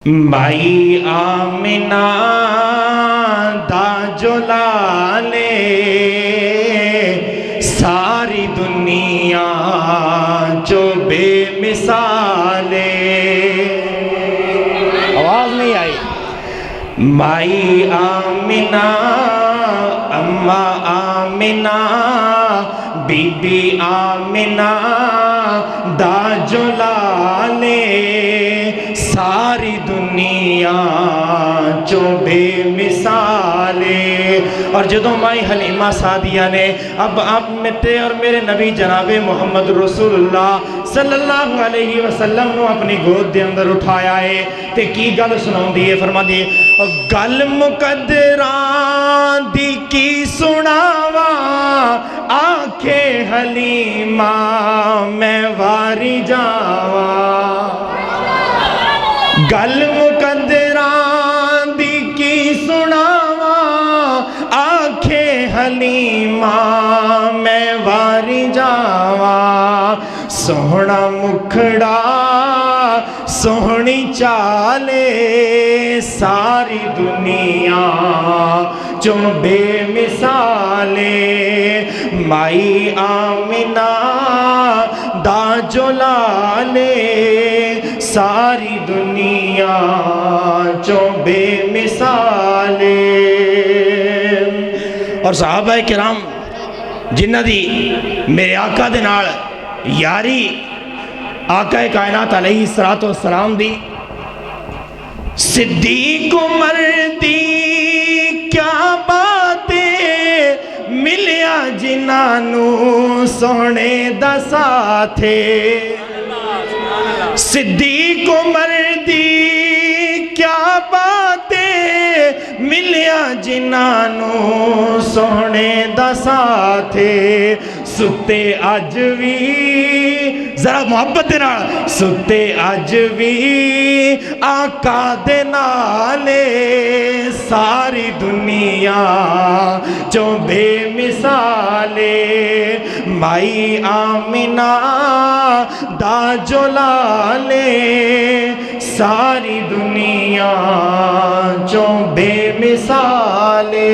مائی آمنہ دا جلالے ساری دنیا جو بے مثالے. آواز نہیں آئی. مائی آمنہ اماں آمنہ بی بی آمنہ دا جلالے ساری دنیا جو بے مثالے. اور جدوں مائی حلیمہ سعدیہ نے اب آپ میرے اور میرے نبی جناب محمد رسول اللہ صلی اللہ علیہ وسلم نو اپنی گود دے اندر اٹھایا ہے تے کی گل سناؤں دیئے فرما دیئے گل مقدران دی کی سناوا آنکھے حلیمہ میں واری جاوا. گل مقدران دی کی سناوا آنکھے حلیمہ میں واری جاوا. سوہنا مکھڑا سوہنی چالے ساری دنیا جو بے مثالے. مائی آمنہ دا جلالے ساری دنیا جو بے مثالے. اور صحابہ کرام جنہ دی میرے آقا دے نال یاری آقا کائنات علیہ السلام دی. صدیق عمر دی کیا باتیں ملیا جنانو سونے دا ساتھے. صدیق عمر دی کیا باتیں ملیا جنانو سونے دا ساتھے. ستے اج وی ذرا محبت دے نال ستے اج وی آقا دے نالے ساری دنیا جو بے مثالے. مائی آمنہ دا جلالے ساری دنیا جو بے مثالے.